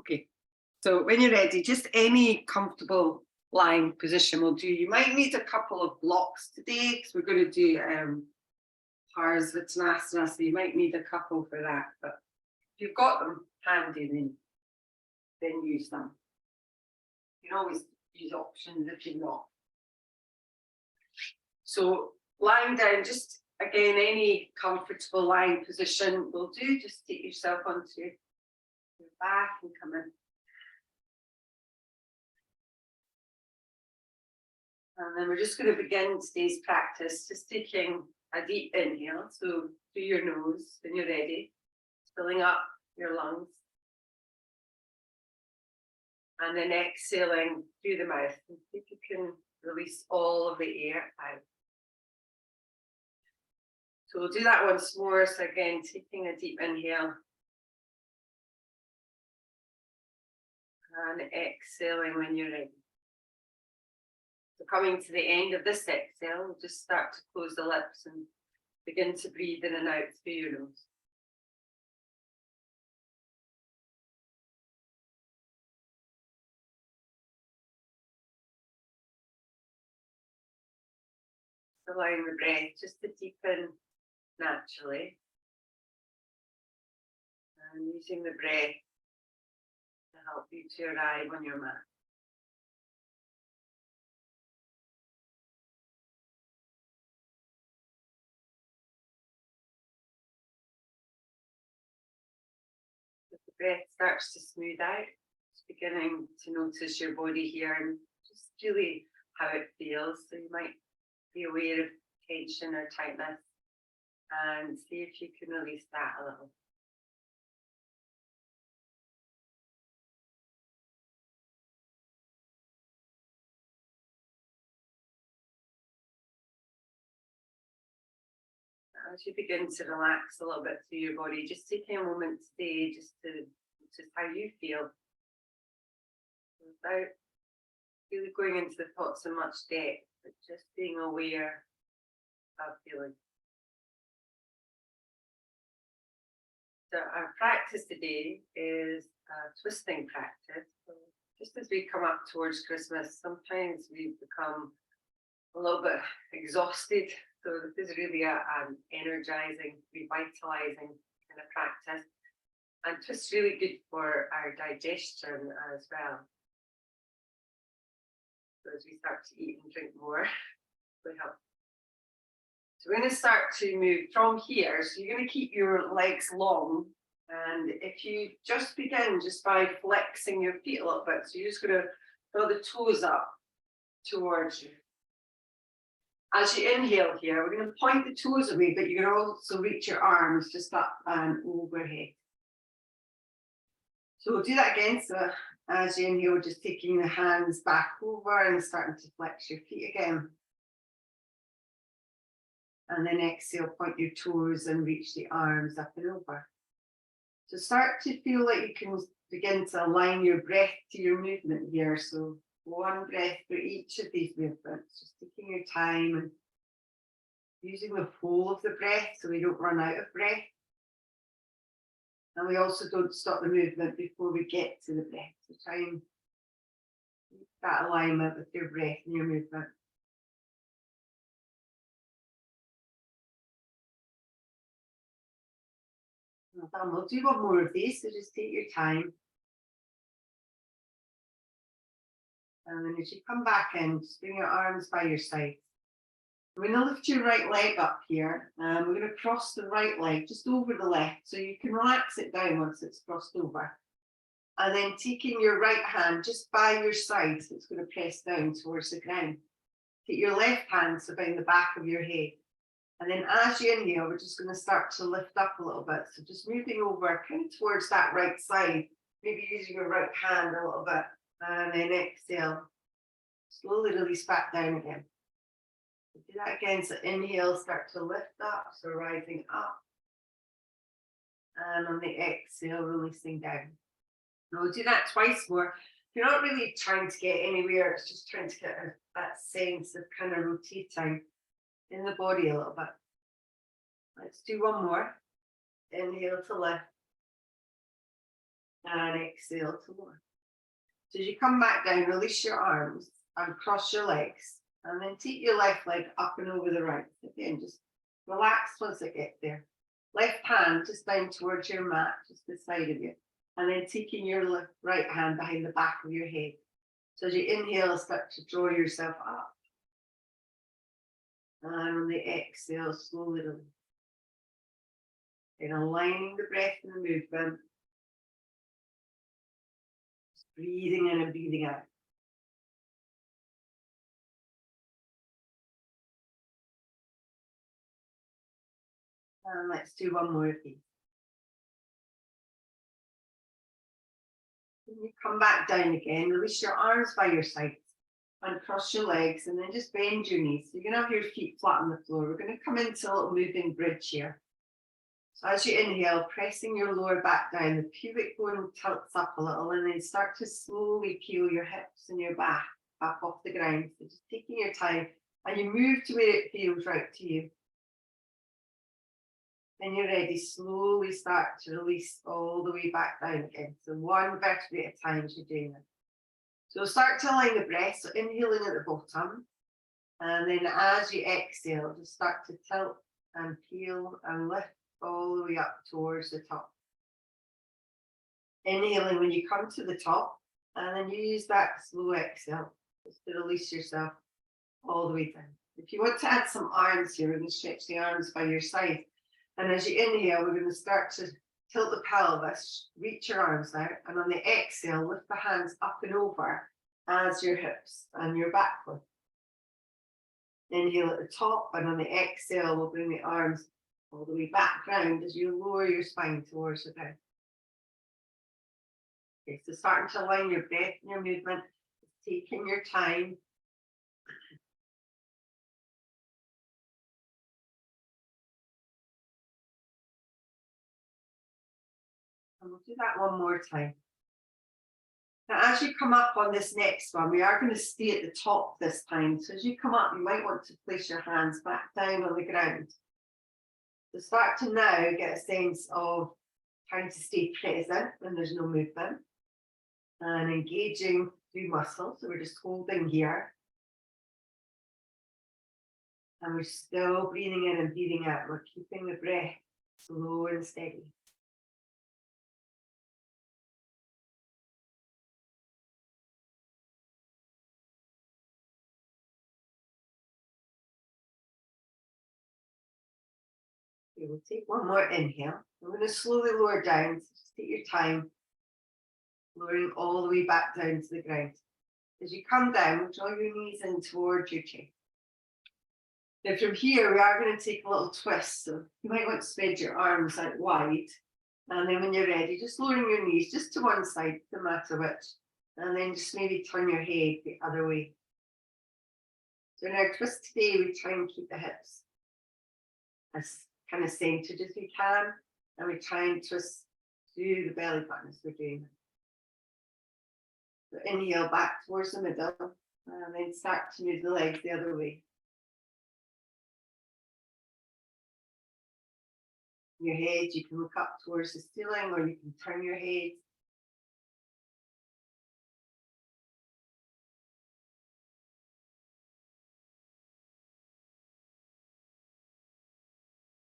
Okay, so when you're ready, just any comfortable lying position will do. You might need a couple of blocks today because we're going to do Parsvottanasana, so you might need a couple for that. But if you've got them handy, then use them. You can always use options if you're not. So lying down, just again, any comfortable lying position will do. Just take yourself onto your back and come in. And then we're just going to begin today's practice, just taking a deep inhale. So through your nose when you're ready, filling up your lungs. And then exhaling through the mouth. And see if you can release all of the air out. So we'll do that once more. So again, taking a deep inhale. And exhaling when you're ready. So coming to the end of this exhale, we'll just start to close the lips and begin to breathe in and out through your nose. Allowing the breath just to deepen naturally. And using the breath to help you to arrive on your mat. As the breath starts to smooth out, just beginning to notice your body here and just really how it feels. So you might be aware of tension or tightness and see if you can release that a little. As you begin to relax a little bit through your body, just taking a moment today just to notice how you feel without really going into the thoughts in much depth, but just being aware of feeling. So our practice today is a twisting practice. So just as we come up towards Christmas, sometimes we become a little bit exhausted. So this is really an energizing, revitalizing kind of practice. And twist really good for our digestion as well. So as we start to eat and drink more, we help. So we're going to start to move from here. So you're going to keep your legs long. And if you just begin just by flexing your feet a little bit, so you're just going to throw the toes up towards you. As you inhale here, we're going to point the toes away, but you're going to also reach your arms just up and overhead. So we'll do that again. So as you inhale, just taking the hands back over and starting to flex your feet again. And then exhale, point your toes and reach the arms up and over. So start to feel like you can begin to align your breath to your movement here. So one breath for each of these movements, just taking your time and using the whole of the breath so we don't run out of breath. And we also don't stop the movement before we get to the breath. So try and keep that alignment with your breath and your movement. Well done. We'll do one more of these, so just take your time. And then as you come back in, just bring your arms by your side. We're going to lift your right leg up here, and we're going to cross the right leg just over the left, so you can relax it down once it's crossed over. And then taking your right hand just by your side, so it's going to press down towards the ground. Take your left hand so behind the back of your head. And then as you inhale, we're just going to start to lift up a little bit. So just moving over kind of towards that right side, maybe using your right hand a little bit. And then exhale, slowly release back down again. So do that again. So inhale, start to lift up, so rising up. And on the exhale, releasing down. And we'll do that twice more. You're not really trying to get anywhere, it's just trying to get that sense of kind of rotating in the body a little bit. Let's do one more. Inhale to lift. And exhale to lower. So as you come back down, release your arms and cross your legs. And then take your left leg up and over the right. Again, just relax once it gets there. Left hand just down towards your mat, just beside of you. And then taking your right hand behind the back of your head. So as you inhale, start to draw yourself up. And on the exhale, slowly release. And aligning the breath and the movement. Just breathing in and breathing out. And let's do one more of these. When you come back down again, release your arms by your sides and cross your legs and then just bend your knees. So you're going to have your feet flat on the floor. We're going to come into a little moving bridge here. So as you inhale, pressing your lower back down, the pubic bone tilts up a little and then start to slowly peel your hips and your back up off the ground. So just taking your time and you move to where it feels right to you. When you're ready, slowly start to release all the way back down again. So one vertebrae at a time as you're doing that. So start to align the breath. So inhaling at the bottom. And then as you exhale, just start to tilt and peel and lift all the way up towards the top. Inhaling when you come to the top. And then use that slow exhale just to release yourself all the way down. If you want to add some arms here, we're going to stretch the arms by your side. And as you inhale, we're going to start to tilt the pelvis, reach your arms out, and on the exhale, lift the hands up and over as your hips and your back lift. Inhale at the top, and on the exhale, we'll bring the arms all the way back round as you lower your spine towards the ground. Okay, so starting to align your breath and your movement, taking your time. And we'll do that one more time. Now, as you come up on this next one, we are going to stay at the top this time. So as you come up, you might want to place your hands back down on the ground. So start to now get a sense of trying to stay present when there's no movement and engaging through muscles. So we're just holding here. And we're still breathing in and breathing out. We're keeping the breath slow and steady. Okay, we'll take one more inhale. I'm going to slowly lower down. So just take your time, lowering all the way back down to the ground. As you come down, draw your knees in towards your chest. Now from here, we are going to take a little twist. So you might want to spread your arms out wide. And then when you're ready, just lowering your knees just to one side, no matter which. And then just maybe turn your head the other way. So in our twist today, we try and keep the hips as kind of centered as we can. And we try and twist through the belly button as we're doing it. So inhale back towards the middle. And then start to move the legs the other way. Your head, you can look up towards the ceiling or you can turn your head.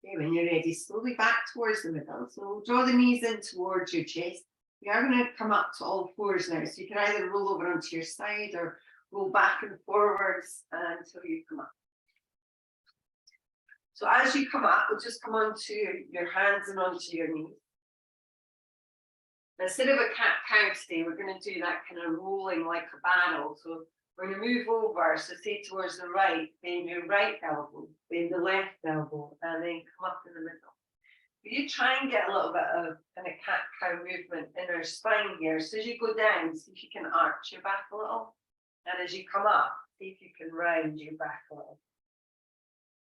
Okay, when you're ready, slowly back towards the middle. So we'll draw the knees in towards your chest. We are going to come up to all fours now. So you can either roll over onto your side or roll back and forwards until you come up. So as you come up, we'll just come onto your hands and onto your knees. Instead of a cat-cow today, we're going to do that kind of rolling like a barrel. So we're going to move over, so say towards the right, bend your right elbow, bend the left elbow, and then come up in the middle. But you try and get a little bit of kind of cat-cow movement in our spine here. So as you go down, see if you can arch your back a little. And as you come up, see if you can round your back a little.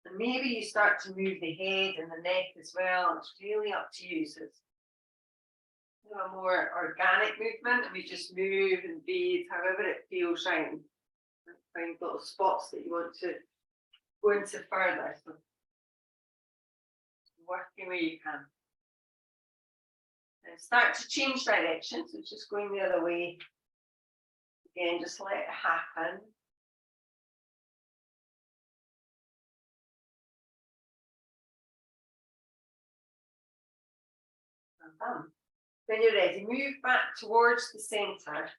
And maybe you start to move the head and the neck as well. It's really up to you. So it's a more organic movement, and we just move and breathe however it feels right. And find little spots that you want to go into further. So working where you can. And start to change direction, so just going the other way. Again, just let it happen. When you're ready, move back towards the centre.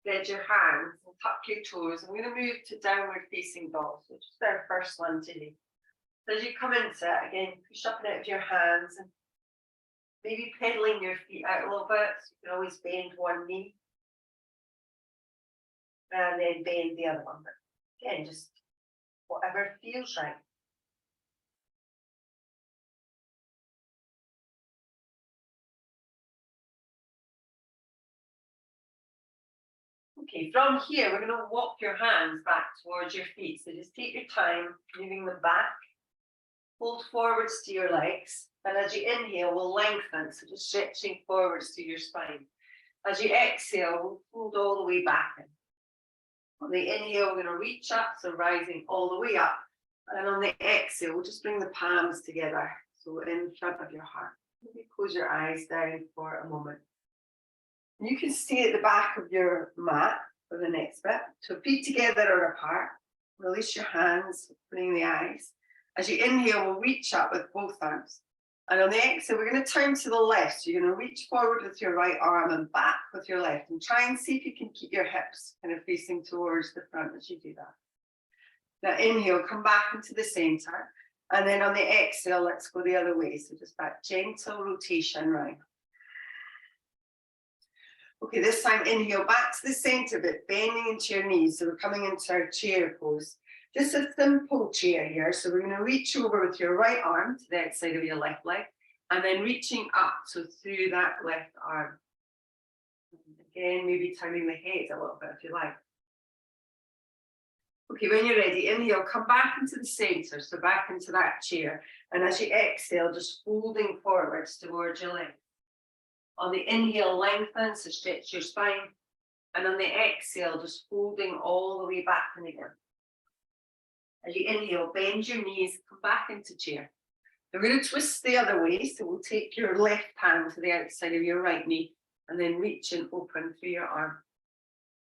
Spread your hands and tuck your toes. I'm going to move to downward facing dog. So just our first one today. So as you come into it, again, push up and out of your hands and maybe pedaling your feet out a little bit. So you can always bend one knee. And then bend the other one. But again, just whatever feels right. Okay, from here, we're going to walk your hands back towards your feet. So just take your time, moving them back. Hold forwards to your legs. And as you inhale, we'll lengthen. So just stretching forwards to your spine. As you exhale, we'll fold all the way back in. On the inhale, we're going to reach up, so rising all the way up. And on the exhale, we'll just bring the palms together. So in front of your heart. Maybe close your eyes down for a moment. You can stay at the back of your mat for the next bit. So feet together or apart. Release your hands, opening the eyes. As you inhale, we'll reach up with both arms. And on the exhale, we're going to turn to the left. So you're going to reach forward with your right arm and back with your left. And try and see if you can keep your hips kind of facing towards the front as you do that. Now inhale, come back into the center. And then on the exhale, let's go the other way. So just that gentle rotation round. Okay, this time inhale back to the center, but bending into your knees. So we're coming into our chair pose. Just a simple chair here. So we're going to reach over with your right arm to the outside of your left leg, and then reaching up, so through that left arm. Again, maybe turning the head a little bit if you like. Okay, when you're ready, inhale, come back into the center, so back into that chair. And as you exhale, just folding forwards towards your leg. On the inhale, lengthen, so stretch your spine. And on the exhale, just folding all the way back in again. As you inhale, bend your knees, come back into chair. We're going to twist the other way, so we'll take your left hand to the outside of your right knee, and then reach and open through your arm.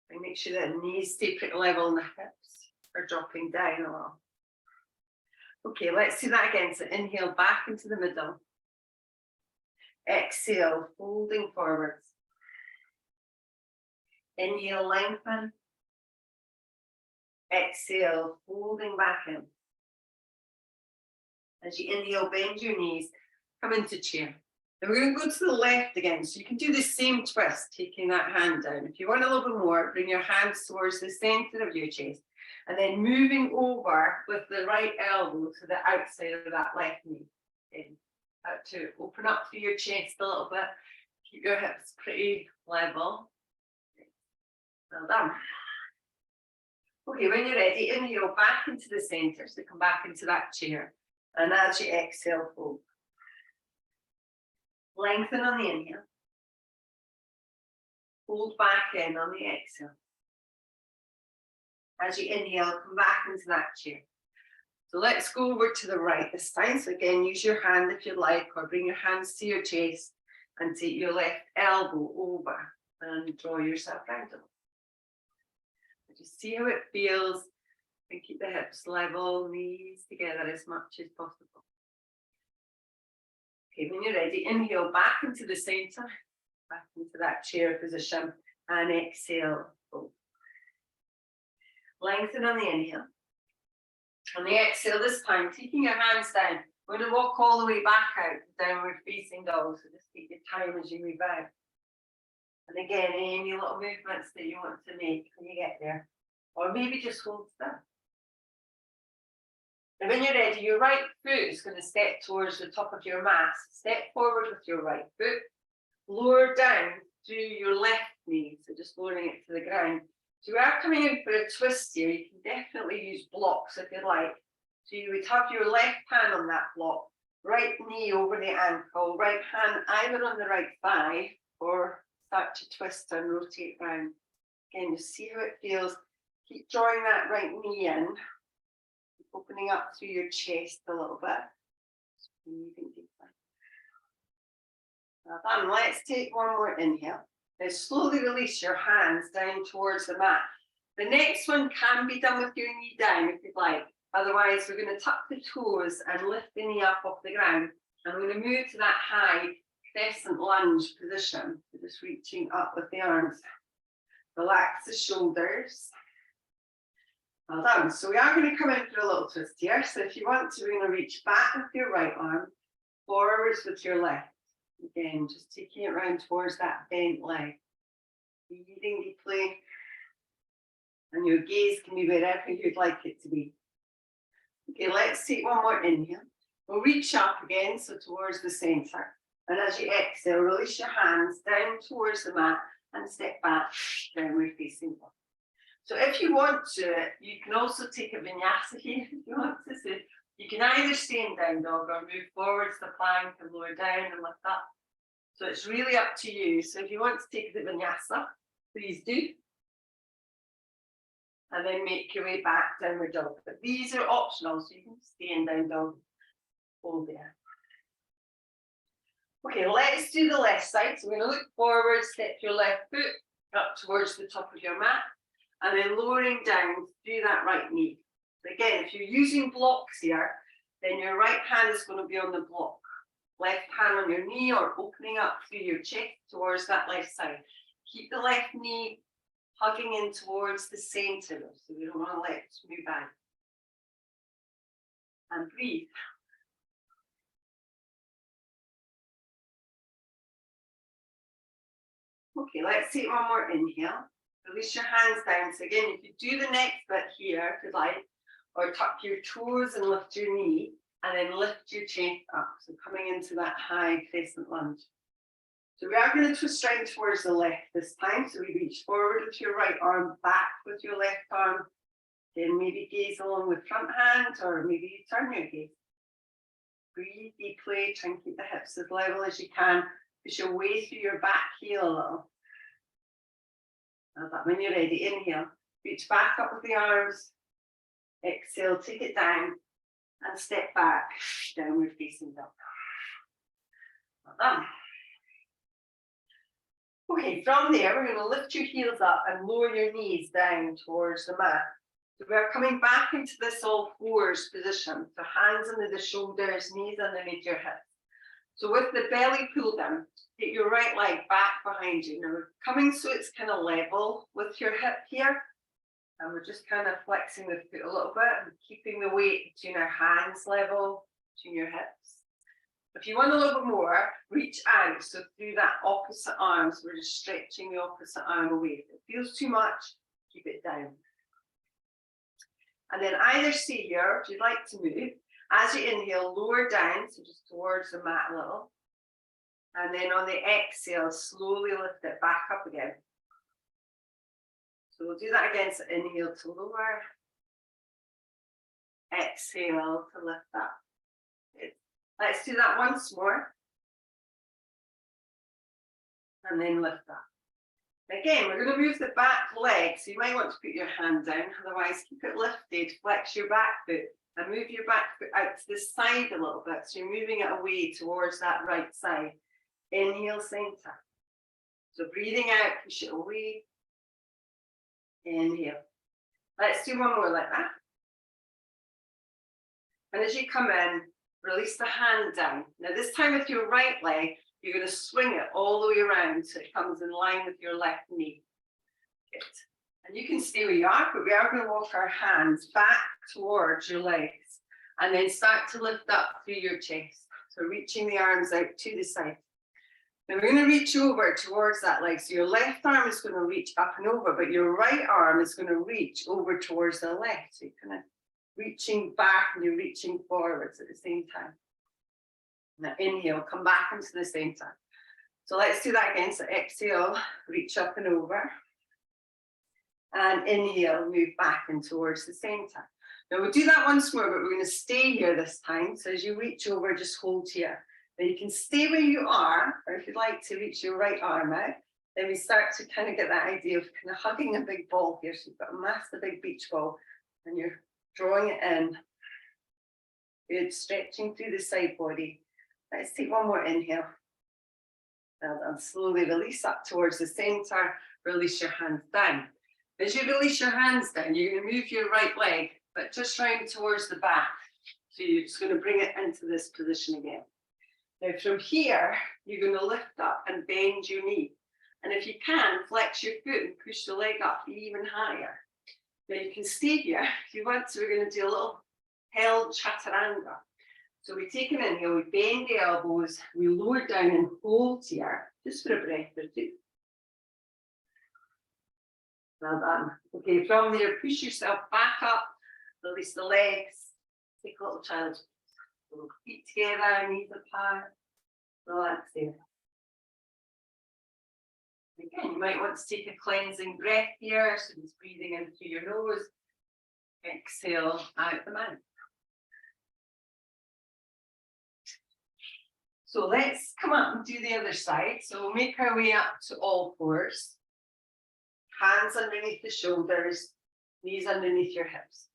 And make sure that the knees stay pretty level and the hips are dropping down a little. Okay, let's do that again. So inhale back into the middle. Exhale, folding forwards. Inhale, lengthen. Exhale, folding back in. As you inhale, bend your knees, come into chair. Then we're going to go to the left again. So you can do the same twist, taking that hand down. If you want a little bit more, bring your hands towards the center of your chest. And then moving over with the right elbow to the outside of that left knee. To open up through your chest a little bit. Keep your hips pretty level. Well done. Okay, when you're ready, inhale back into the center. So come back into that chair. And as you exhale, fold. Lengthen on the inhale. Fold back in on the exhale. As you inhale, come back into that chair. So let's go over to the right this time. So again, use your hand if you like, or bring your hands to your chest and take your left elbow over and draw yourself round it. Just see how it feels and keep the hips level, knees together as much as possible. Okay, when you're ready, inhale back into the center, back into that chair position, and exhale, fold. Lengthen on the inhale. On the exhale this time, taking your hands down, we're going to walk all the way back out, downward facing dog. So just take your time as you move out. And again, any little movements that you want to make when you get there. Or maybe just hold still. And when you're ready, your right foot is going to step towards the top of your mat. Step forward with your right foot. Lower down through your left knee. So just lowering it to the ground. So we are coming in for a twist here. You can definitely use blocks if you like. So you would have your left hand on that block, right knee over the ankle, right hand either on the right thigh, or start to twist and rotate round. Again, just see how it feels. Keep drawing that right knee in, opening up through your chest a little bit. Breathing deeply. Well done. Let's take one more inhale. Now slowly release your hands down towards the mat. The next one can be done with your knee down if you'd like. Otherwise, we're going to tuck the toes and lift the knee up off the ground. And we're going to move to that high crescent lunge position. So just reaching up with the arms. Relax the shoulders. Well done. So we are going to come in for a little twist here. So if you want to, we're going to reach back with your right arm, forwards with your left. Again, just taking it round towards that bent leg. Breathing deeply. And your gaze can be wherever you'd like it to be. Okay, let's take one more inhale. We'll reach up again, so towards the center. And as you exhale, release your hands down towards the mat and step back, downward facing dog. So if you want to, you can also take a vinyasa here if you want to. So you can either stay in down dog or move forwards the plank and lower down and lift up. So it's really up to you. So if you want to take the vinyasa, please do. And then make your way back downward dog. But these are optional, so you can stay in down dog. Hold there. Okay, let's do the left side. So we're going to look forward, step your left foot up towards the top of your mat, and then lowering down through that right knee. So again, if you're using blocks here, then your right hand is going to be on the block. Left hand on your knee or opening up through your chest towards that left side. Keep the left knee hugging in towards the center, so we don't want to let it move out. And breathe. Okay, let's take one more inhale. Release your hands down. So again, if you do the next bit here, if you like, or tuck your toes and lift your knee, and then lift your chest up. So coming into that high crescent lunge. So we are going to twist round towards the left this time. So we reach forward with your right arm, back with your left arm. Then maybe gaze along with front hand, or maybe you turn your gaze. Breathe deeply, try and keep the hips as level as you can. Push your way through your back heel a little. When you're ready, inhale. Reach back up with the arms. Exhale, take it down. And step back, downward facing dog. Well done. Okay, from there, we're going to lift your heels up and lower your knees down towards the mat. So we're coming back into this all fours position. So hands under the shoulders, knees underneath your hips. So with the belly pulled in, get your right leg back behind you. Now we're coming so it's kind of level with your hip here. And we're just kind of flexing the foot a little bit and keeping the weight between our hands level, between your hips. If you want a little bit more, reach out. So through that opposite arm, so we're just stretching the opposite arm away. If it feels too much, keep it down. And then either stay here, if you'd like to move. As you inhale, lower down, so just towards the mat a little. And then on the exhale, slowly lift it back up again. So we'll do that again. So inhale to lower. Exhale to lift up. Good. Let's do that once more. And then lift up. Again, we're going to move the back leg. So you might want to put your hand down. Otherwise, keep it lifted. Flex your back foot. And move your back foot out to the side a little bit. So you're moving it away towards that right side. Inhale, center. So breathing out, push it away. Inhale. Let's do one more like that. And as you come in, release the hand down. Now this time with your right leg, you're going to swing it all the way around so it comes in line with your left knee. Good. And you can stay where you are, but we are going to walk our hands back towards your legs and then start to lift up through your chest. So reaching the arms out to the side. Now we're going to reach over towards that leg. So your left arm is going to reach up and over, but your right arm is going to reach over towards the left. So you're kind of reaching back and you're reaching forwards at the same time. Now inhale, come back into the center. So let's do that again. So exhale, reach up and over. And inhale, move back and towards the center. Now we'll do that once more, but we're going to stay here this time. So as you reach over, just hold here. Now you can stay where you are, or if you'd like to reach your right arm out, then we start to kind of get that idea of kind of hugging a big ball here. So you've got a massive big beach ball and you're drawing it in. Good, stretching through the side body. Let's take one more inhale. And slowly release up towards the center, release your hands down. As you release your hands down, you're going to move your right leg, but just round towards the back. So you're just going to bring it into this position again. Now from here, you're going to lift up and bend your knee. And if you can, flex your foot and push the leg up even higher. Now you can stay here. If you want to, we're going to do a little held chaturanga. So we take an inhale, we bend the elbows, we lower down and hold here, just for a breath or two. Well done. Okay, from there, push yourself back up, release the legs, take a little child's feet together, knees apart, relax there. Again, you might want to take a cleansing breath here, so just breathing in through your nose, exhale out the mouth. So let's come up and do the other side. So we'll make our way up to all fours. Hands underneath the shoulders, knees underneath your hips.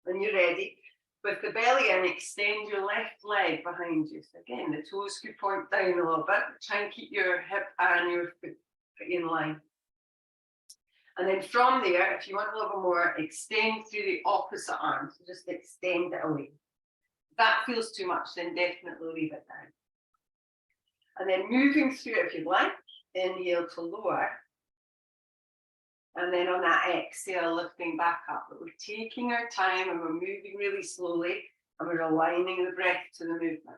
When you're ready, with the belly in, extend your left leg behind you. So again, the toes could point down a little bit. Try and keep your hip and your foot in line. And then from there, if you want a little more, extend through the opposite arm. So just extend it away. If that feels too much, then definitely leave it down. And then moving through it if you'd like, inhale to lower. And then on that exhale, lifting back up. But we're taking our time and we're moving really slowly and we're aligning the breath to the movement.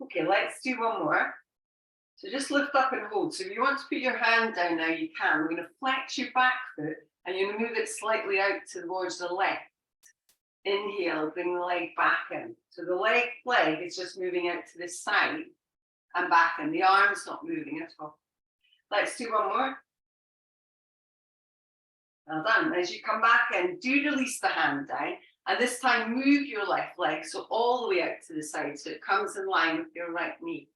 Okay, let's do one more. So just lift up and hold. So if you want to put your hand down now, you can. We're going to flex your back foot and you're going to move it slightly out towards the left. Inhale, bring the leg back in. So the leg is just moving out to the side and back in. The arm's not moving at all. Let's do one more. Well done. As you come back in, do release the hand down. And this time move your left leg so all the way out to the side so it comes in line with your right knee.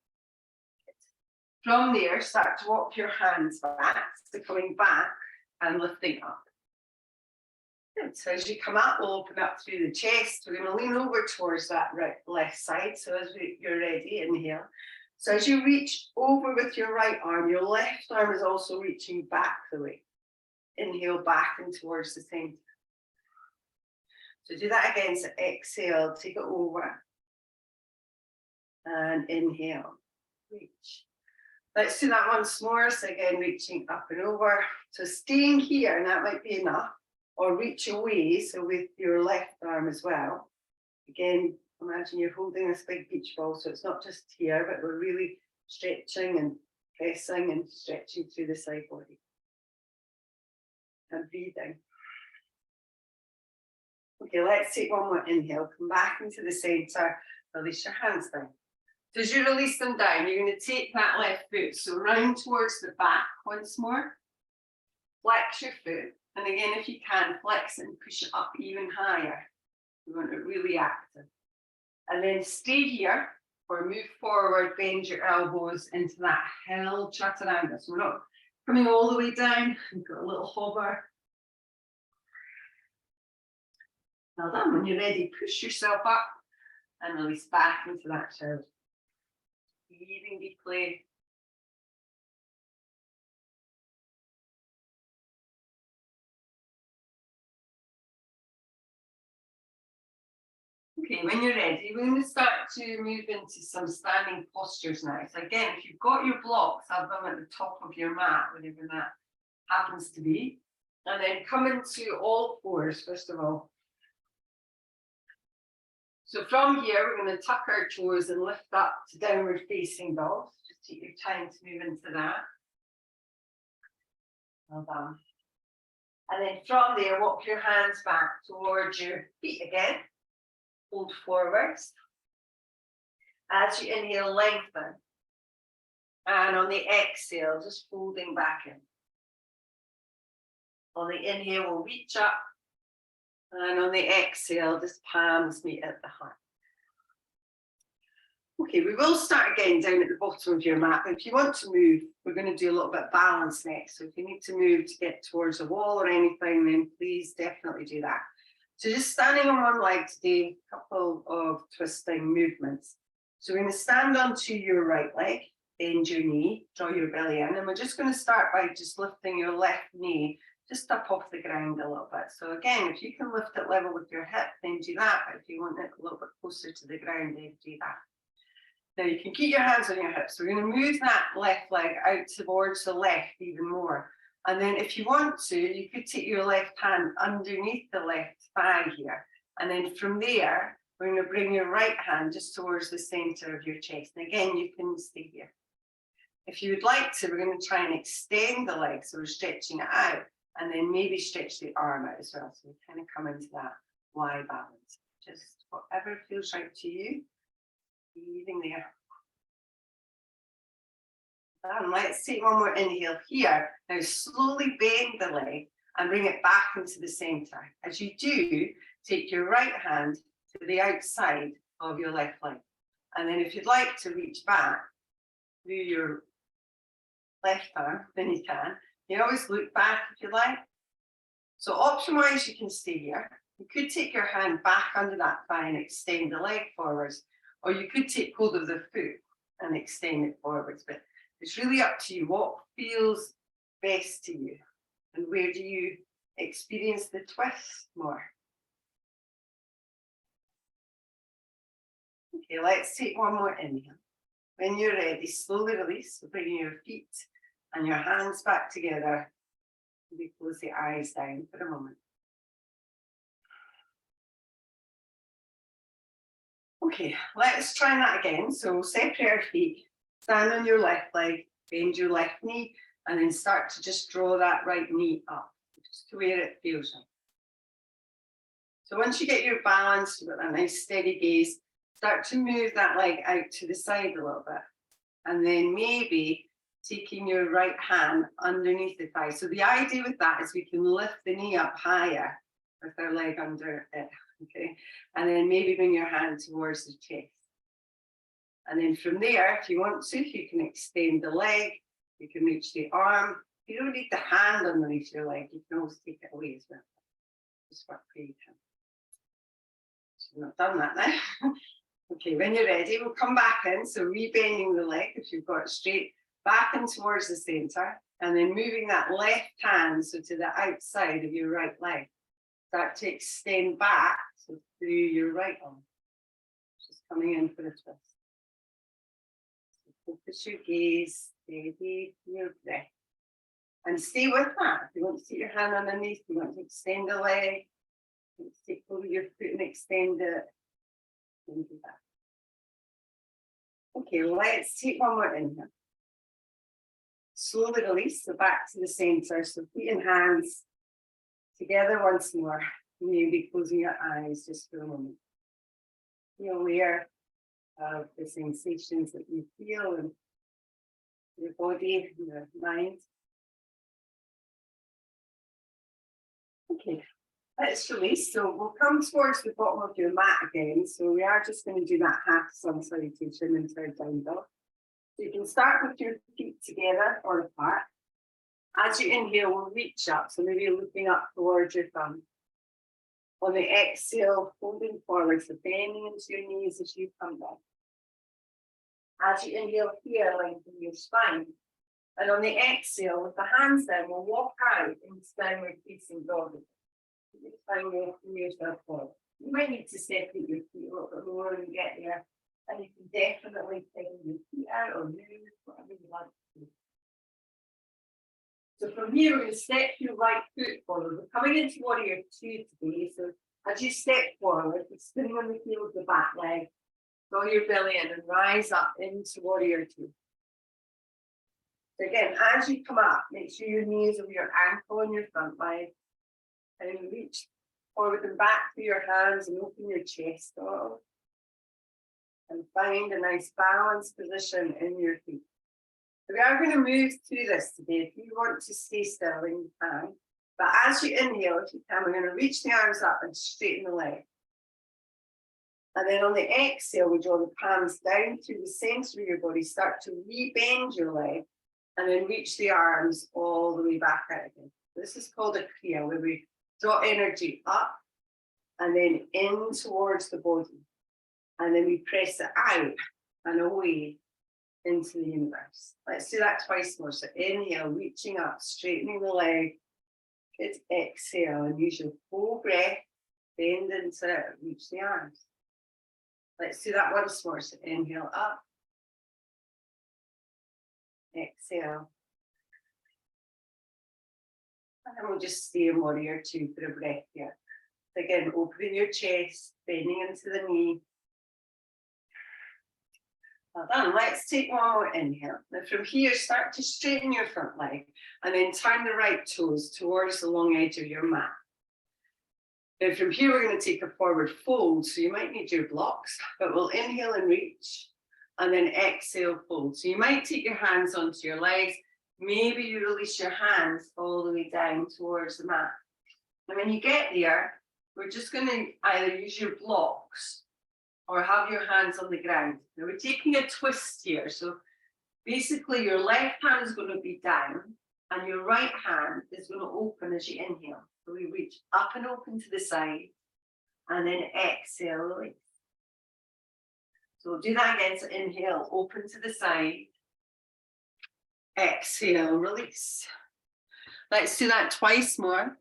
From there, start to walk your hands back, so coming back and lifting up. Good. So as you come up, we'll open up through the chest. We're going to lean over towards that left side. So as you're ready, inhale. So as you reach over with your right arm, your left arm is also reaching back the way. Inhale back and towards the center. So do that again. So exhale, take it over. And inhale, reach. Let's do that once more. So again, reaching up and over. So staying here, and that might be enough. Or reach away, so with your left arm as well. Again, imagine you're holding this big beach ball, so it's not just here, but we're really stretching and pressing and stretching through the side body. And breathing. Okay, let's take one more inhale. Come back into the center. Release your hands down. So as you release them down, you're going to take that left foot, so round towards the back once more. Flex your foot. And again, if you can, flex it and push it up even higher. You want it really active. And then stay here or move forward, bend your elbows into that held chaturanga. So we're not coming all the way down. We've got a little hover. Well done. When you're ready, push yourself up and release back into that child. Breathing deeply. Okay, when you're ready, we're going to start to move into some standing postures now. So again, if you've got your blocks, have them at the top of your mat, whatever that happens to be. And then come into all fours, first of all. So from here, we're going to tuck our toes and lift up to downward facing dog. Just take your time to move into that. Well done. And then from there, walk your hands back towards your feet again. Hold forwards. As you inhale, lengthen. And on the exhale, just folding back in. On the inhale, we'll reach up. And on the exhale, just palms meet at the heart. Okay, we will start again down at the bottom of your mat. If you want to move, we're going to do a little bit of balance next. So if you need to move to get towards a wall or anything, then please definitely do that. So just standing on one leg today, a couple of twisting movements. So we're going to stand onto your right leg, bend your knee, draw your belly in, and we're just going to start by just lifting your left knee just up off the ground a little bit. So again, if you can lift it level with your hip, then do that. But if you want it a little bit closer to the ground, then do that. Now you can keep your hands on your hips. We're going to move that left leg out towards the left even more. And then if you want to, you could take your left hand underneath the left thigh here. And then from there, we're going to bring your right hand just towards the center of your chest. And again, you can stay here. If you would like to, we're going to try and extend the leg. So we're stretching it out and then maybe stretch the arm out as well. So we kind of come into that Y balance. Just whatever feels right to you. Breathing there. And let's take one more inhale here. Now slowly bend the leg and bring it back into the center. As you do, take your right hand to the outside of your left leg. And then if you'd like to reach back through your left arm, then you can. You always look back if you like. So option-wise, you can stay here. You could take your hand back under that thigh and extend the leg forwards. Or you could take hold of the foot and extend it forwards. But it's really up to you what feels best to you and where do you experience the twist more. Okay, let's take one more inhale. When you're ready, slowly release. So bringing your feet and your hands back together. Maybe close the eyes down for a moment. Okay, let's try that again. So separate our feet. Stand on your left leg, bend your left knee, and then start to just draw that right knee up, just to where it feels right. So once you get your balance, with a nice steady gaze, start to move that leg out to the side a little bit. And then maybe taking your right hand underneath the thigh. So the idea with that is we can lift the knee up higher with our leg under it, okay? And then maybe bring your hand towards the chest. And then from there, if you want to, you can extend the leg, you can reach the arm. You don't need the hand underneath your leg, you can always take it away as well. Just work where you can. So I've not done that now. Okay, when you're ready, we'll come back in. So rebending the leg, if you've got it straight, back in towards the center, and then moving that left hand, so to the outside of your right leg. Start to extend back, so through your right arm. Just coming in for a twist. Focus your gaze, steady your breath. And stay with that. If you want to take your hand underneath, you want to extend the leg, you want to take hold of your foot and extend it. And do that. Okay, let's take one more inhale. Slowly release, so back to the center. So feet and hands together once more. Maybe closing your eyes just for a moment. Be aware of the sensations that you feel in your body and your mind. Okay, let's release. So we'll come towards the bottom of your mat again. So we are just going to do that half sun salutation and third down dog. So you can start with your feet together or apart. As you inhale, we'll reach up. So maybe you're looking up towards your thumb. On the exhale, folding forward, so bending into your knees as you come down. As you inhale here, lengthen your spine. And on the exhale, with the hands down, we'll walk out into downward facing dog. You find yourself forward. You might need to separate your feet a little bit lower when you get there. And you can definitely take your feet out or move, whatever you like to do. So from here, we're going to step your right foot forward. We're coming into warrior two today. So as you step forward, you're spinning on the heel of the back leg, draw your belly in and rise up into warrior two. So again, as you come up, make sure your knees over your ankle and your front leg. And then reach forward and back through your hands and open your chest up. And find a nice balanced position in your feet. So we are going to move through this today. If you want to stay still, then you can. But as you inhale, if you can, we're going to reach the arms up and straighten the leg. And then on the exhale, we draw the palms down through the center of your body. Start to re-bend your leg and then reach the arms all the way back out again. This is called a kriya, where we draw energy up and then in towards the body. And then we press it out and away into the universe. Let's do that twice more. So inhale, reaching up, straightening the leg. Good. Exhale, and use your full breath. Bend into it, reach the arms. Let's do that once more. So inhale up. Exhale. And then we'll just stay in warrior two for a breath here. Again, opening your chest, bending into the knee. Well done. Let's take one more inhale. Now from here, start to straighten your front leg and then turn the right toes towards the long edge of your mat. Now from here, we're going to take a forward fold. So you might need your blocks, but we'll inhale and reach and then exhale, fold. So you might take your hands onto your legs. Maybe you release your hands all the way down towards the mat. And when you get there, we're just going to either use your blocks or have your hands on the ground. Now we're taking a twist here. So basically your left hand is going to be down and your right hand is going to open as you inhale. So we reach up and open to the side and then exhale, release. So we'll do that again. So inhale, open to the side. Exhale, release. Let's do that twice more.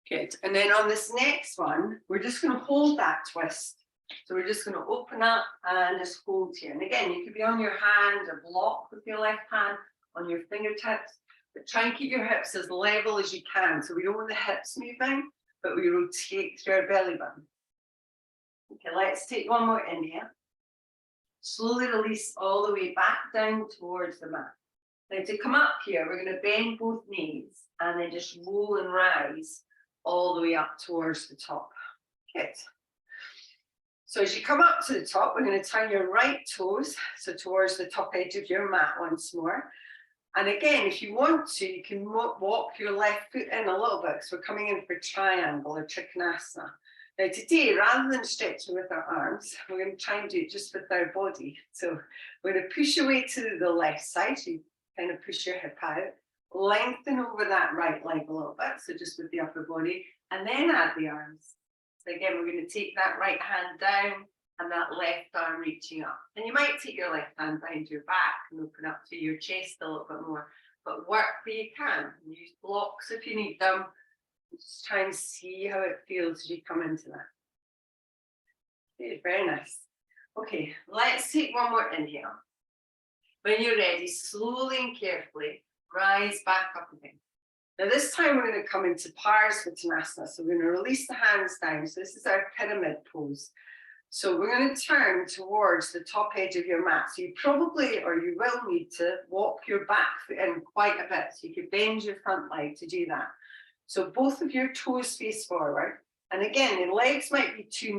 Good. And then on this next one, we're just going to hold that twist. So we're just going to open up and just hold here. And again, you could be on your hand or block with your left hand on your fingertips, but try and keep your hips as level as you can. So we don't want the hips moving, but we rotate through our belly button. Okay, let's take one more inhale. Slowly release all the way back down towards the mat. Now to come up here, we're going to bend both knees and then just roll and rise all the way up towards the top. Good. So as you come up to the top, we're going to turn your right toes, so towards the top edge of your mat once more. And again, if you want to, you can walk your left foot in a little bit, because we're coming in for triangle or trikonasana. Now today, rather than stretching with our arms, we're going to try and do it just with our body. So we're going to push away to the left side, so you kind of push your hip out. Lengthen over that right leg a little bit, so just with the upper body, and then add the arms. So again, we're going to take that right hand down and that left arm reaching up. And you might take your left hand behind your back and open up to your chest a little bit more, but work where you can. Use blocks if you need them. Just try and see how it feels as you come into that. Good, very nice. Okay, let's take one more inhale. When you're ready, slowly and carefully rise back up again. Now this time we're going to come into Parsvottanasana. So we're going to release the hands down. So this is our pyramid pose. So we're going to turn towards the top edge of your mat. So you probably, or you will need to walk your back foot in quite a bit. So you could bend your front leg to do that. So both of your toes face forward. And again, your legs might be too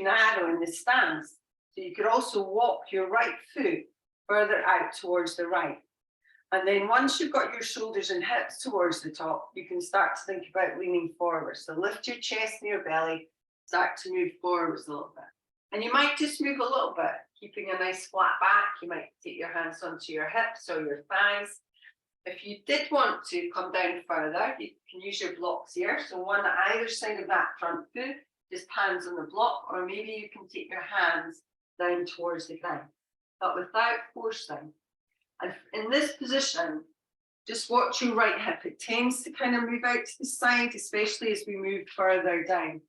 narrow in the stance. So you could also walk your right foot further out towards the right. And then once you've got your shoulders and hips towards the top, you can start to think about leaning forward. So lift your chest and your belly, start to move forwards a little bit. And you might just move a little bit, keeping a nice flat back. You might take your hands onto your hips or your thighs. If you did want to come down further, you can use your blocks here. So one at either side of that front foot, just hands on the block, or maybe you can take your hands down towards the ground, but without forcing. And in this position, just watch your right hip. It tends to kind of move out to the side, especially as we move further down.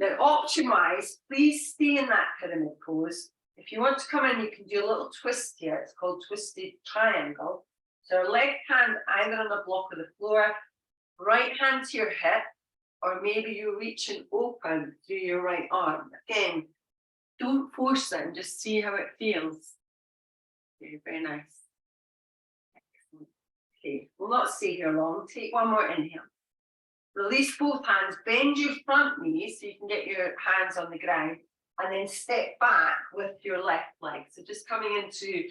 Now, option-wise, please stay in that pyramid pose. If you want to come in, you can do a little twist here. It's called twisted triangle. So our left hand either on the block of the floor, right hand to your hip, or maybe you reach and open through your right arm. Again, don't force it and just see how it feels. Okay, very nice. Excellent. Okay, we'll not stay here long. Take one more inhale. Release both hands, bend your front knee so you can get your hands on the ground, and then step back with your left leg. So just coming into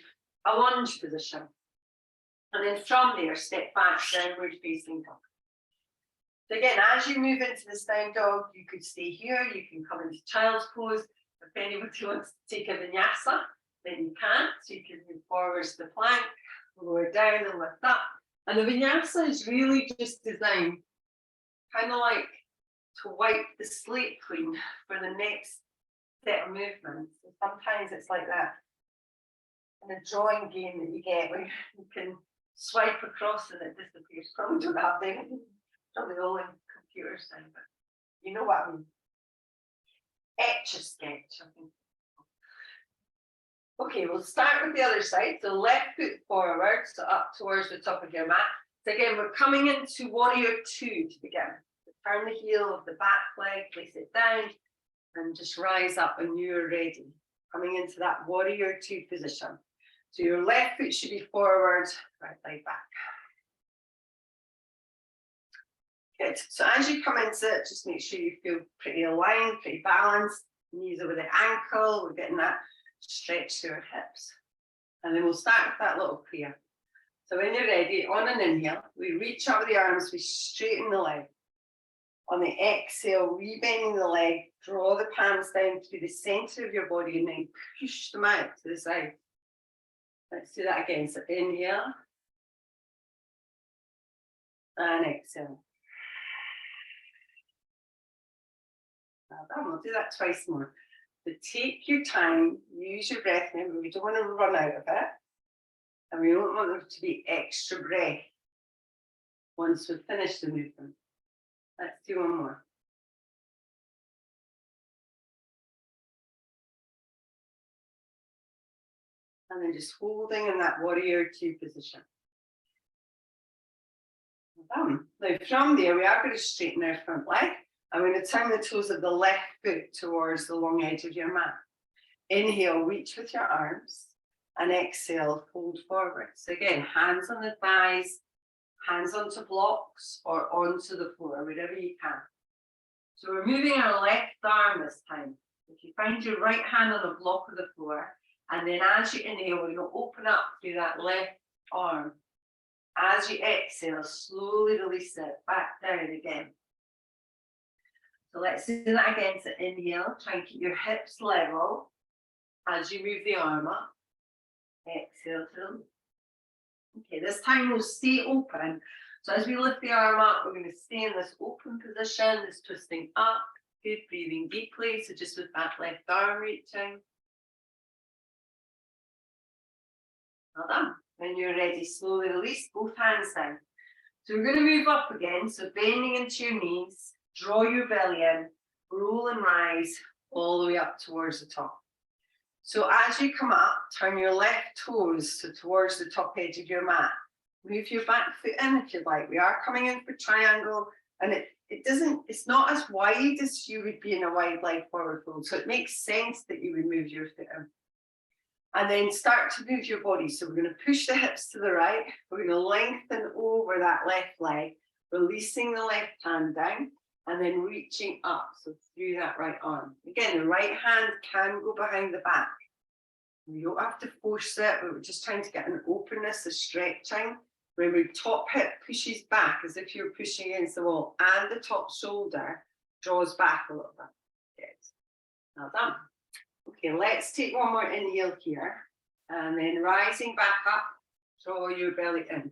a lunge position. And then from there, step back, downward facing dog. So again, as you move into this down dog, you could stay here, you can come into child's pose. If anybody wants to take a vinyasa, then you can. So you can move forwards to the plank, lower down and lift up. And the vinyasa is really just designed kind of like to wipe the slate clean for the next set of movements. So sometimes it's like that in a drawing game that you get where you can swipe across and it disappears. Probably don't have them. Probably all in computers now, but you know what I mean. Etch a sketch, I think. Okay, we'll start with the other side. So left foot forward, so up towards the top of your mat. So again, we're coming into warrior two to begin. So turn the heel of the back leg, place it down, and just rise up when you're ready. Coming into that warrior two position. So your left foot should be forward, right leg back. Good. So as you come into it, just make sure you feel pretty aligned, pretty balanced. Knees over the ankle. We're getting that stretch through our hips. And then we'll start with that little kriya. So when you're ready, on an inhale, we reach out with the arms, we straighten the leg. On the exhale, rebending the leg, draw the palms down to the center of your body and then push them out to the side. Let's do that again. So inhale and exhale. Well done. We'll do that twice more. So take your time, use your breath. Remember, we don't want to run out of it. And we don't want there to be extra breath once we've finished the movement. Let's do one more. And then just holding in that warrior two position. Well done. Now from there, we are going to straighten our front leg. I'm going to turn the toes of the left foot towards the long edge of your mat. Inhale, reach with your arms. And exhale, fold forward. So again, hands on the thighs, hands onto blocks or onto the floor, wherever you can. So we're moving our left arm this time. If you find your right hand on the block of the floor, and then as you inhale, we're going to open up through that left arm. As you exhale, slowly release it back down again. So let's do that again. So inhale, try and keep your hips level as you move the arm up. Exhale to them. Okay, this time we'll stay open. So as we lift the arm up, we're going to stay in this open position, this twisting up. Good, breathing deeply. So just with that left arm reaching. Well done. When you're ready, slowly release both hands down. So we're going to move up again. So bending into your knees, draw your belly in, roll and rise all the way up towards the top. So as you come up, turn your left toes towards the top edge of your mat. Move your back foot in if you like. We are coming in for triangle, and it's not as wide as you would be in a wide leg forward fold. So it makes sense that you would move your foot in. And then start to move your body. So we're going to push the hips to the right. We're going to lengthen over that left leg, releasing the left hand down. And then reaching up, so through that right arm. Again, the right hand can go behind the back. You don't have to force it, but we're just trying to get an openness, a stretching. Remember, top hip pushes back as if you're pushing against the wall, and the top shoulder draws back a little bit. Good. Well done. Okay, let's take one more inhale here. And then rising back up, draw your belly in.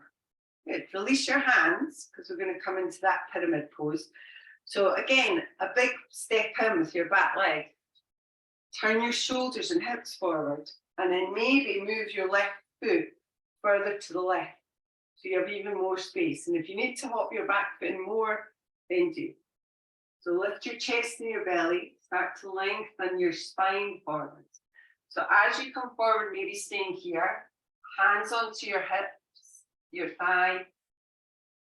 Good. Release your hands, because we're going to come into that pyramid pose. So again, a big step in with your back leg. Turn your shoulders and hips forward, and then maybe move your left foot further to the left, so you have even more space. And if you need to hop your back foot in more, then do. So lift your chest and your belly, start to lengthen your spine forwards. So as you come forward, maybe staying here, hands onto your hips, your thigh.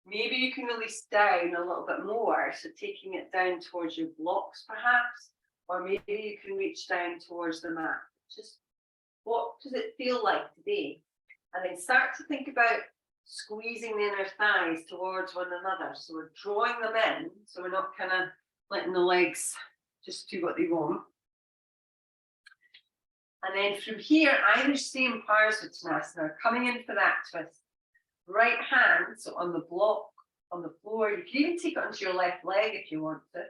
Maybe you can release down a little bit more, so taking it down towards your blocks perhaps, or maybe you can reach down towards the mat. Just what does it feel like today? And then start to think about squeezing the inner thighs towards one another. So we're drawing them in, so we're not kind of letting the legs just do what they want. And then from here, either stay in Parsvottanasana or coming in for that twist. Right hand, so on the block, on the floor. You can even take it onto your left leg if you want to.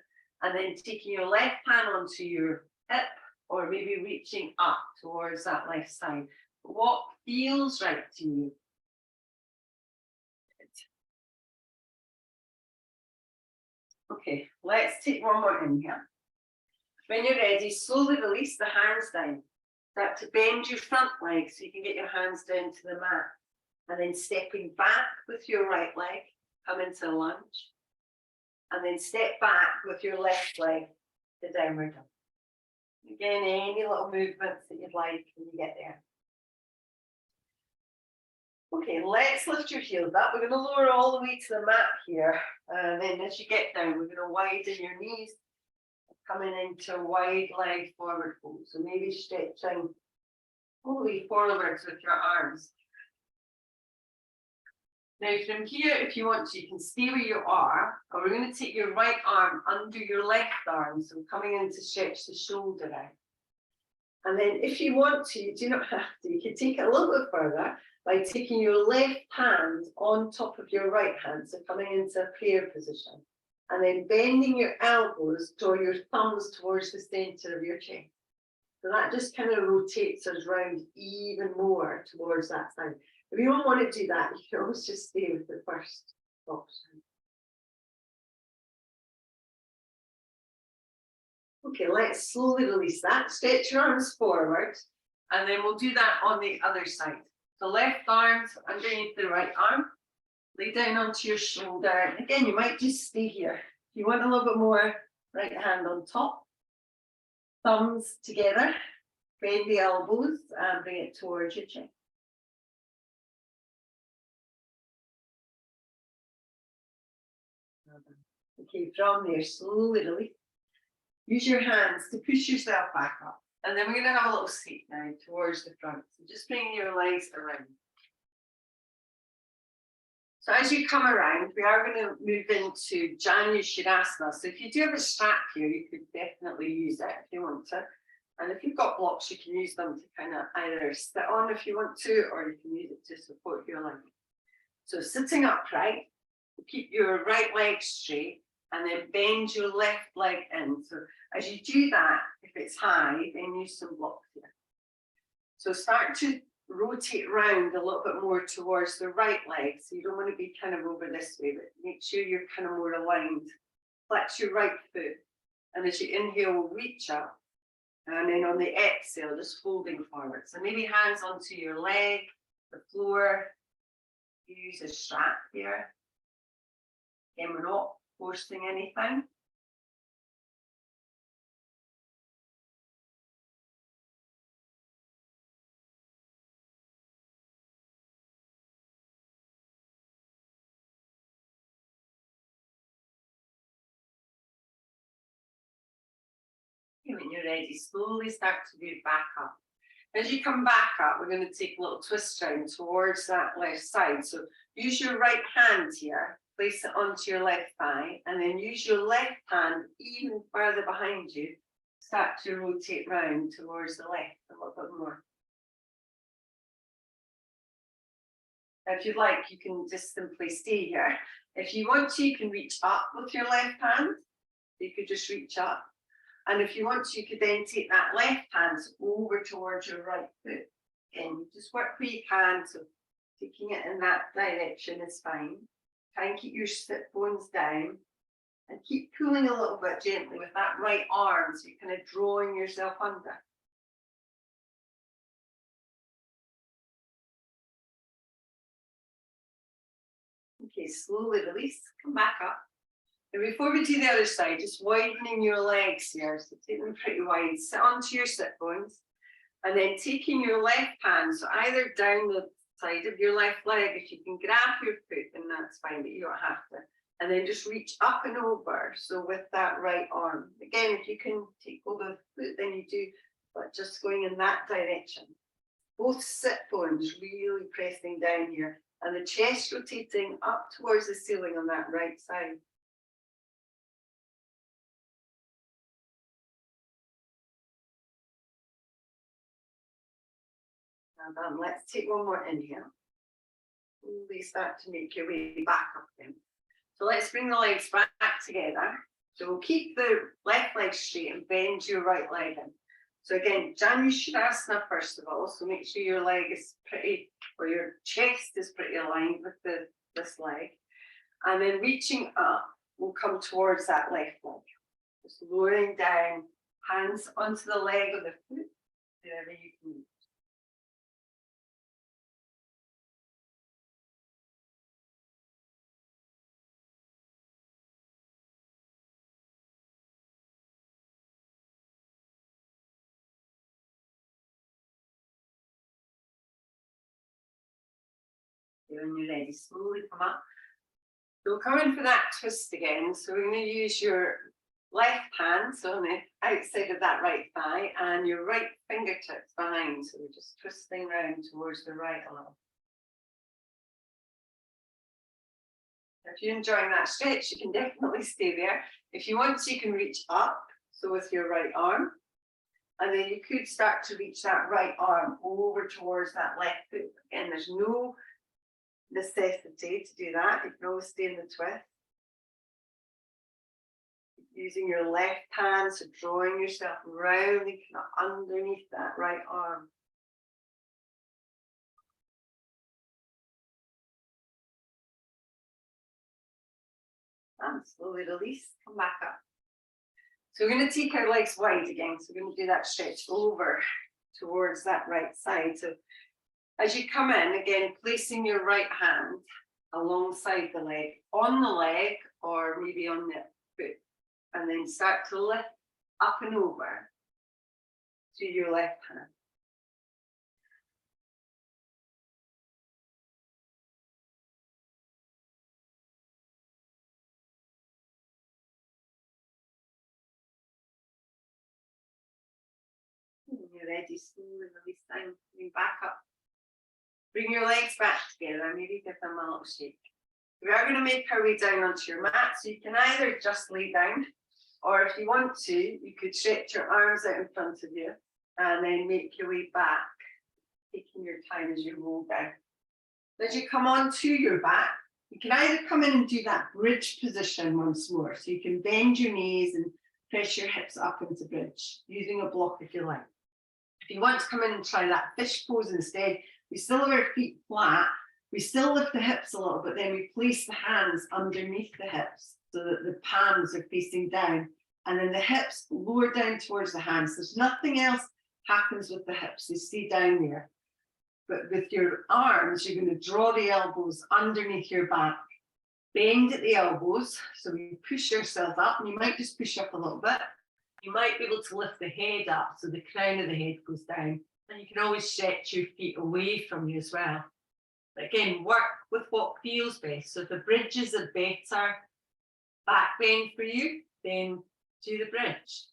And then taking your left hand onto your hip, or maybe reaching up towards that left side. What feels right to you? Okay, let's take one more inhale. When you're ready, slowly release the hands down. Start to bend your front leg so you can get your hands down to the mat. And then stepping back with your right leg, come into a lunge. And then step back with your left leg to downward dog. Again, any little movements that you'd like when you get there. Okay, let's lift your heels up. We're going to lower all the way to the mat here. And then as you get down, we're going to widen your knees. Coming into a wide leg forward fold. So maybe stretching all the way forwards with your arms. Now from here, if you want to, you can stay where you are, or we're going to take your right arm under your left arm. So coming in to stretch the shoulder out. And then if you want to, you do not have to, you can take it a little bit further by taking your left hand on top of your right hand. So coming into a prayer position. And then bending your elbows or your thumbs towards the center of your chest. So that just kind of rotates us round even more towards that side. If you don't want to do that, you can always just stay with the first option. Okay, let's slowly release that. Stretch your arms forward, and then we'll do that on the other side. The left arm's underneath the right arm. Lay down onto your shoulder. And again, you might just stay here. If you want a little bit more, right hand on top. Thumbs together. Bend the elbows and bring it towards your chin. Okay, from there, slowly release. Use your hands to push yourself back up. And then we're going to have a little seat now towards the front. So just bring your legs around. So as you come around, we are going to move into Janu Shirasana. So if you do have a strap here, you could definitely use it if you want to. And if you've got blocks, you can use them to kind of either sit on if you want to, or you can use it to support your leg. So sitting upright, keep your right leg straight, and then bend your left leg in. So as you do that, if it's high, then use some blocks here. So start to rotate round a little bit more towards the right leg. So you don't want to be kind of over this way, but make sure you're kind of more aligned. Flex your right foot. And as you inhale, reach up. And then on the exhale, just folding forward. So maybe hands onto your leg, the floor. Use a strap here. Again, we're not forcing anything. When you're ready, slowly start to move back up. As you come back up, we're going to take a little twist round towards that left side. So use your right hand here, place it onto your left thigh, and then use your left hand even further behind you. Start to rotate round towards the left a little bit more. Now, if you'd like, you can just simply stay here. If you want to, you can reach up with your left hand. You could just reach up. And if you want to, you could then take that left hand over towards your right foot. Again, just work where you can. So taking it in that direction is fine. Try and keep your sit bones down. And keep pulling a little bit gently with that right arm. So you're kind of drawing yourself under. Okay, slowly release. Come back up. And before we do the other side, just widening your legs here. So take them pretty wide. Sit onto your sit bones. And then taking your left hand, so either down the side of your left leg, if you can grab your foot, then that's fine, but you don't have to. And then just reach up and over. So with that right arm. Again, if you can take hold of the foot, then you do, but just going in that direction. Both sit bones really pressing down here. And the chest rotating up towards the ceiling on that right side. Now done. Let's take one more inhale. Slowly start to make your way back up again. So let's bring the legs back together. So we'll keep the left leg straight and bend your right leg in. So again, Janu Shirasana first of all. So make sure your leg is pretty, or your chest is pretty aligned with this leg. And then reaching up we'll come towards that left leg. Just lowering down, hands onto the leg of the foot, wherever you can reach. When you're ready, slowly come up. So we're coming for that twist again. So we're going to use your left hand, so on the outside of that right thigh, and your right fingertips behind. So we're just twisting around towards the right a little. If you're enjoying that stretch, you can definitely stay there. If you want to, you can reach up, so with your right arm. And then you could start to reach that right arm over towards that left foot. Again, there's no necessity to do that. You can always stay in the twist. Using your left hand, so drawing yourself round and kind of underneath that right arm. And slowly release, come back up. So we're going to take our legs wide again. So we're going to do that stretch over towards that right side. So as you come in, again, placing your right hand alongside the leg, on the leg, or maybe on the foot, and then start to lift up and over to your left hand. When you're ready, slowly release down, bring back up. Bring your legs back together, maybe give them a little shake. We are going to make our way down onto your mat, so you can either just lay down, or if you want to, you could stretch your arms out in front of you and then make your way back, taking your time as you roll down. As you come onto your back, you can either come in and do that bridge position once more, so you can bend your knees and press your hips up into bridge, using a block if you like. If you want to come in and try that fish pose instead, we still have our feet flat, we still lift the hips a little, but then we place the hands underneath the hips so that the palms are facing down, and then the hips lower down towards the hands. There's nothing else happens with the hips, they stay down there. But with your arms, you're going to draw the elbows underneath your back, bend at the elbows, so you push yourself up, and you might just push up a little bit. You might be able to lift the head up, so the crown of the head goes down, and you can always stretch your feet away from you as well. But again, work with what feels best. So if the bridge is a better back bend for you, then do the bridge.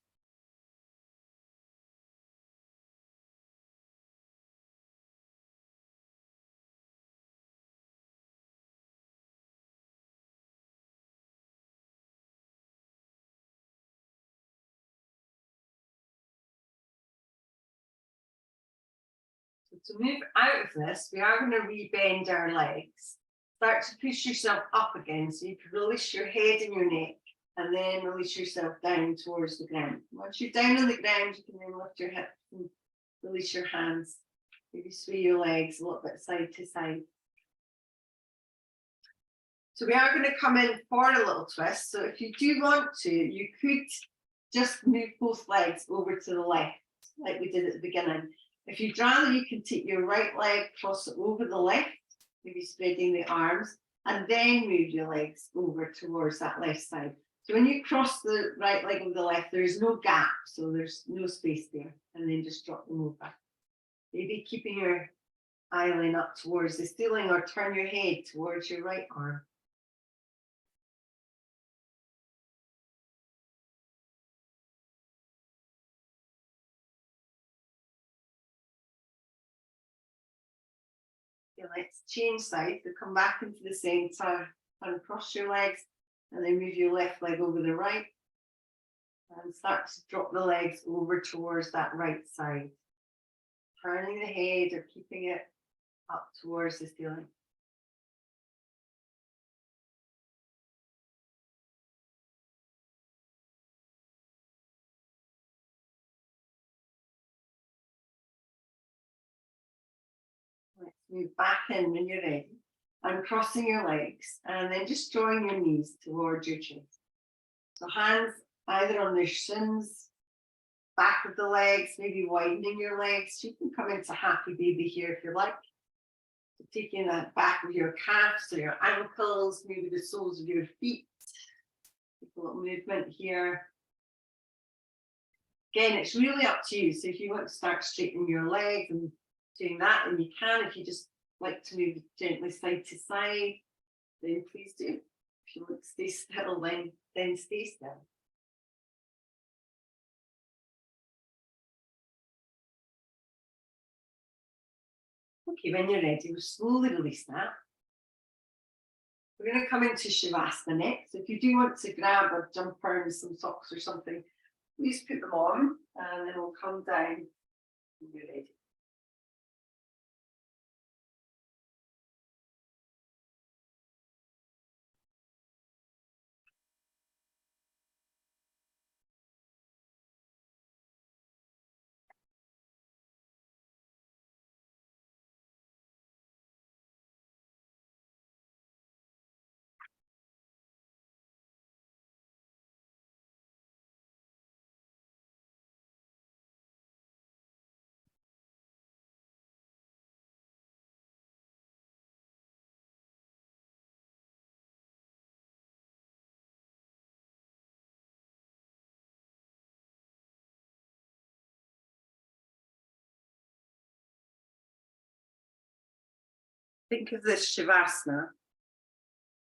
So to move out of this, we are going to re-bend our legs. Start to push yourself up again, so you can release your head and your neck, and then release yourself down towards the ground. Once you're down on the ground, you can then lift your hips and release your hands. Maybe sway your legs a little bit side to side. So we are going to come in for a little twist. So if you do want to, you could just move both legs over to the left, like we did at the beginning. If you'd rather, you can take your right leg, cross it over the left, maybe spreading the arms, and then move your legs over towards that left side. So when you cross the right leg over the left, there's no gap, so there's no space there, and then just drop them over. Maybe keeping your eye line up towards the ceiling, or turn your head towards your right arm. Okay, let's change sides. So come back into the center and cross your legs, and then move your left leg over the right, and start to drop the legs over towards that right side. Turning the head or keeping it up towards the ceiling. Let's move back in when you're ready. uncrossing your legs, and then just drawing your knees towards your chest. So hands either on the shins, back of the legs, maybe widening your legs. You can come into happy baby here if you like. So taking the back of your calves or your ankles, maybe the soles of your feet. Take a little movement here. Again, it's really up to you. So if you want to start straightening your legs and doing that, then you can. If you just like to move gently side to side, then please do. If you want to stay still, then stay still. Okay, when you're ready, we'll slowly release that. We're going to come into Shavasana next. So if you do want to grab a jumper and some socks or something, please put them on, and then we'll come down when you're ready. Think of this Shavasana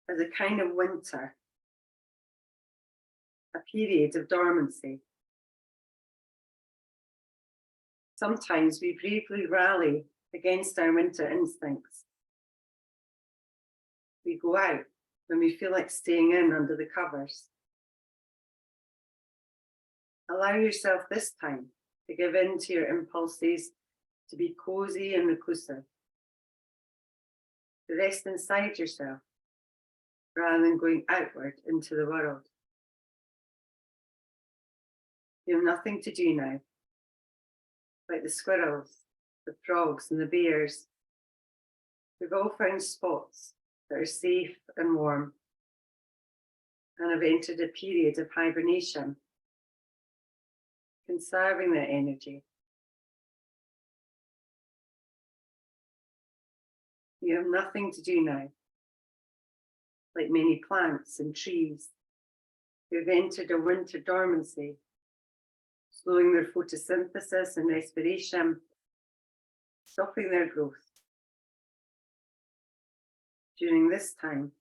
as a kind of winter, a period of dormancy. Sometimes we bravely rally against our winter instincts. We go out when we feel like staying in under the covers. Allow yourself this time to give in to your impulses to be cozy and reclusive, to rest inside yourself rather than going outward into the world. You have nothing to do now. Like the squirrels, the frogs, and the bears, we've all found spots that are safe and warm and have entered a period of hibernation, conserving their energy. You have nothing to do now. Like many plants and trees, who have entered a winter dormancy, slowing their photosynthesis and respiration, stopping their growth. During this time,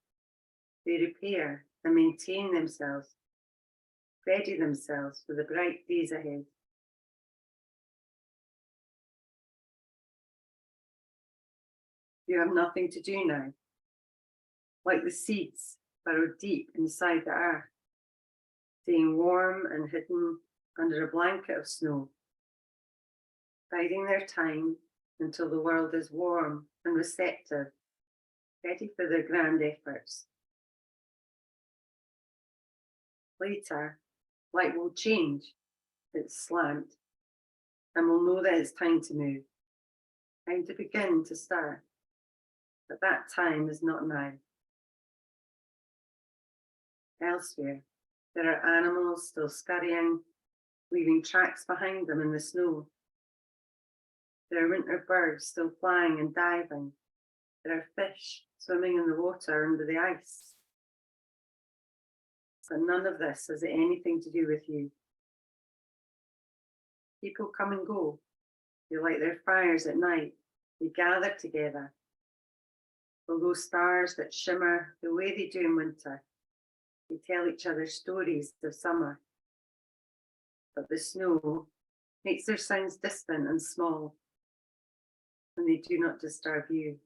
they repair and maintain themselves, ready themselves for the bright days ahead. You have nothing to do now. Like the seeds burrowed deep inside the earth, staying warm and hidden under a blanket of snow, biding their time until the world is warm and receptive, ready for their grand efforts. Later, light will change its slant, and we'll know that it's time to move, time to begin to start. But that time is not now. Elsewhere, there are animals still scurrying, leaving tracks behind them in the snow. There are winter birds still flying and diving. There are fish swimming in the water under the ice. But none of this has anything to do with you. People come and go. They light their fires at night. They gather together. Although stars that shimmer the way they do in winter, they tell each other stories of summer. But the snow makes their sounds distant and small, and they do not disturb you.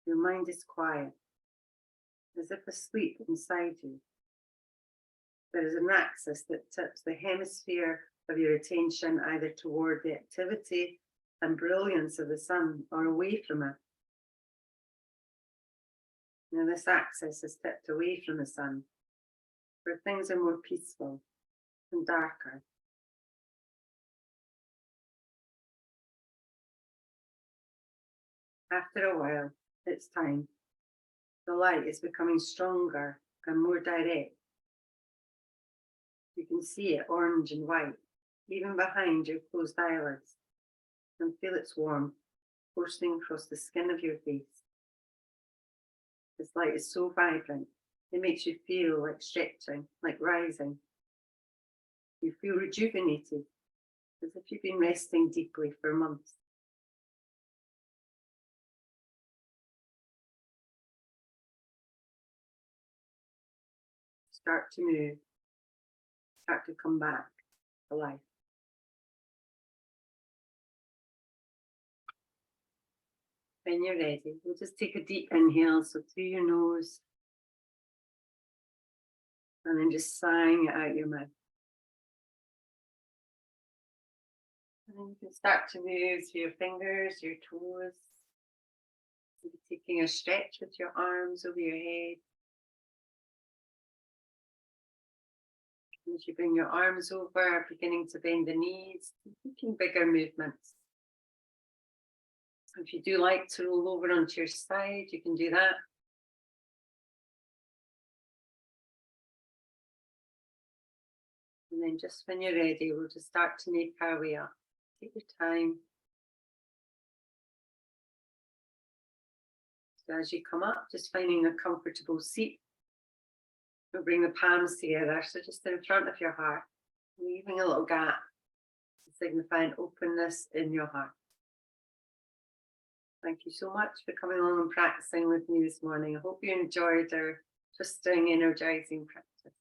Your mind is quiet, as if asleep inside you. There is an axis that tips the hemisphere of your attention either toward the activity and brilliance of the sun or away from it. Now this axis is tipped away from the sun, where things are more peaceful and darker. After a while, it's time. The light is becoming stronger and more direct. You can see it orange and white, even behind your closed eyelids, and feel its warmth coursing across the skin of your face. This light is so vibrant, it makes you feel like stretching, like rising. You feel rejuvenated, as if you've been resting deeply for months. Start to move, start to come back to life. When you're ready, we'll just take a deep inhale, so through your nose, and then just sighing it out your mouth. And then you can start to move through your fingers, your toes, maybe taking a stretch with your arms over your head. As you bring your arms over, beginning to bend the knees, making bigger movements. If you do like to roll over onto your side, you can do that. And then just when you're ready, we'll just start to make our way up. Take your time. So as you come up, just finding a comfortable seat. We'll bring the palms together, so just in front of your heart, leaving a little gap to signify an openness in your heart. Thank you so much for coming along and practicing with me this morning. I hope you enjoyed our twisting, energizing practice.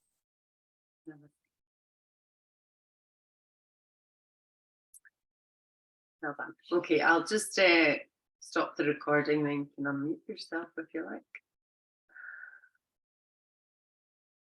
Namaste. Well done. Okay, I'll just stop the recording, then you can unmute yourself if you like.